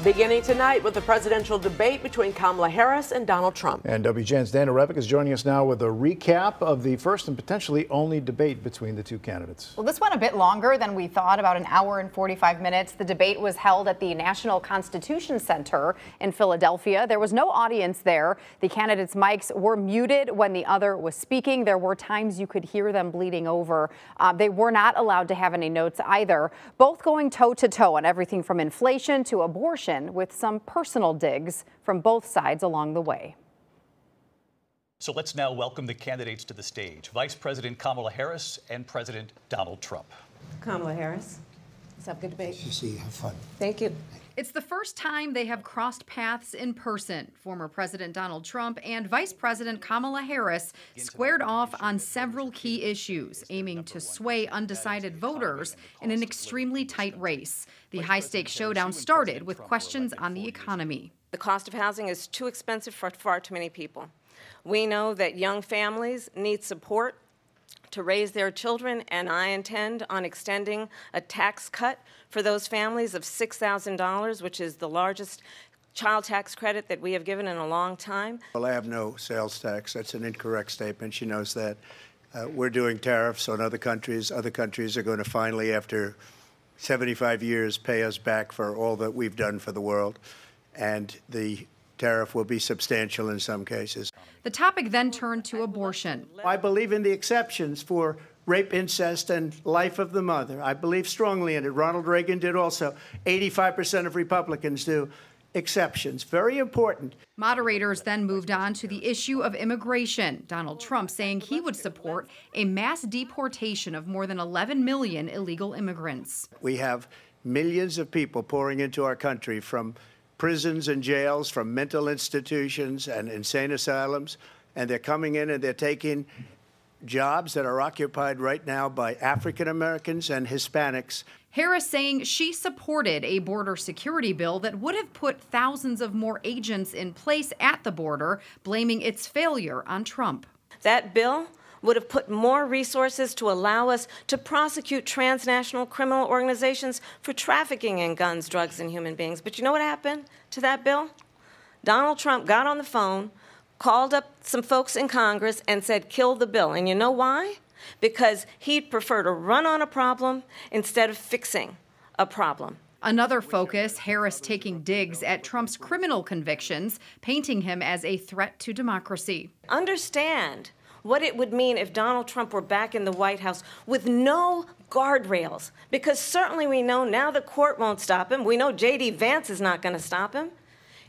Beginning tonight with the presidential debate between Kamala Harris and Donald Trump. And WGN's Dana Revick is joining us now with a recap of the first and potentially only debate between the two candidates. Well, this went a bit longer than we thought, about an hour and 45 minutes. The debate was held at the National Constitution Center in Philadelphia. There was no audience there. The candidates' mics were muted when the other was speaking. There were times you could hear them bleeding over. They were not allowed to have any notes either. Both going toe-to-toe on everything from inflation to abortion, with some personal digs from both sides along the way. So let's now welcome the candidates to the stage. Vice President Kamala Harris and President Donald Trump. Kamala Harris, let's have a good debate. You see, have fun. Thank you. It's the first time they have crossed paths in person. Former President Donald Trump and Vice President Kamala Harris squared off on several key issues, aiming to sway undecided voters in an extremely tight race. The high-stakes showdown started with questions on the economy. The cost of housing is too expensive for far too many people. We know that young families need support to raise their children, and I intend on extending a tax cut for those families of $6,000, which is the largest child tax credit that we have given in a long time. Well, I have no sales tax. That's an incorrect statement. She knows that. We're doing tariffs on other countries. Other countries are going to finally, after 75 years, pay us back for all that we've done for the world. And the tariff will be substantial in some cases. The topic then turned to abortion. I believe in the exceptions for rape, incest, and life of the mother. I believe strongly in it. Ronald Reagan did also. 85% of Republicans do. Exceptions. Very important. Moderators then moved on to the issue of immigration. Donald Trump saying he would support a mass deportation of more than 11 million illegal immigrants. We have millions of people pouring into our country from prisons and jails, from mental institutions and insane asylums, and they're coming in and they're taking jobs that are occupied right now by African Americans and Hispanics. Harris saying she supported a border security bill that would have put thousands of more agents in place at the border, blaming its failure on Trump. That bill would have put more resources to allow us to prosecute transnational criminal organizations for trafficking in guns, drugs, and human beings. But you know what happened to that bill? Donald Trump got on the phone, called up some folks in Congress, and said, kill the bill. And you know why? Because he'd prefer to run on a problem instead of fixing a problem. Another focus, Harris taking digs at Trump's criminal convictions, painting him as a threat to democracy. Understand what it would mean if Donald Trump were back in the White House with no guardrails, because certainly we know now the court won't stop him. We know J.D. Vance is not going to stop him.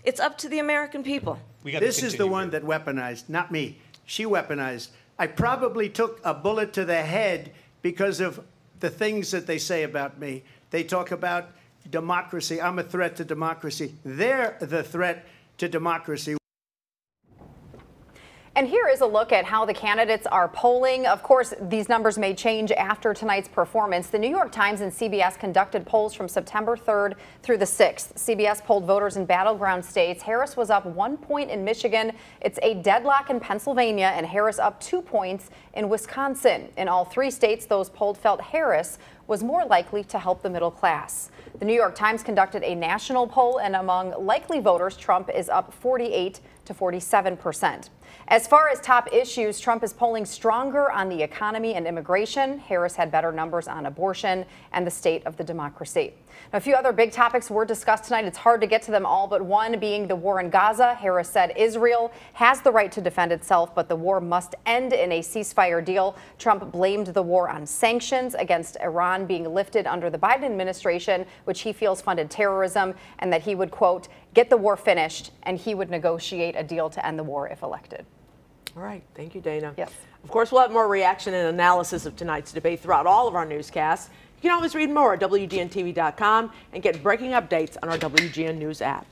It's up to the American people. This is the one that weaponized, not me. She weaponized. I probably took a bullet to the head because of the things that they say about me. They talk about democracy. I'm a threat to democracy. They're the threat to democracy. And here is a look at how the candidates are polling. Of course, these numbers may change after tonight's performance. The New York Times and CBS conducted polls from September 3rd through the 6th. CBS polled voters in battleground states. Harris was up 1 point in Michigan. It's a deadlock in Pennsylvania, and Harris up 2 points in Wisconsin. In all 3 states, those polled felt Harris was more likely to help the middle class. The New York Times conducted a national poll, and among likely voters, Trump is up 48 to 47%. As far as top issues, Trump is polling stronger on the economy and immigration. Harris had better numbers on abortion and the state of the democracy. Now, a few other big topics were discussed tonight. It's hard to get to them all, but one being the war in Gaza. Harris said Israel has the right to defend itself, but the war must end in a ceasefire deal. Trump blamed the war on sanctions against Iran being lifted under the Biden administration, which he feels funded terrorism, and that he would, quote, get the war finished, and he would negotiate a deal to end the war if elected. All right. Thank you, Dana. Yes. Of course, we'll have more reaction and analysis of tonight's debate throughout all of our newscasts. You can always read more at WGNTV.com and get breaking updates on our WGN News app.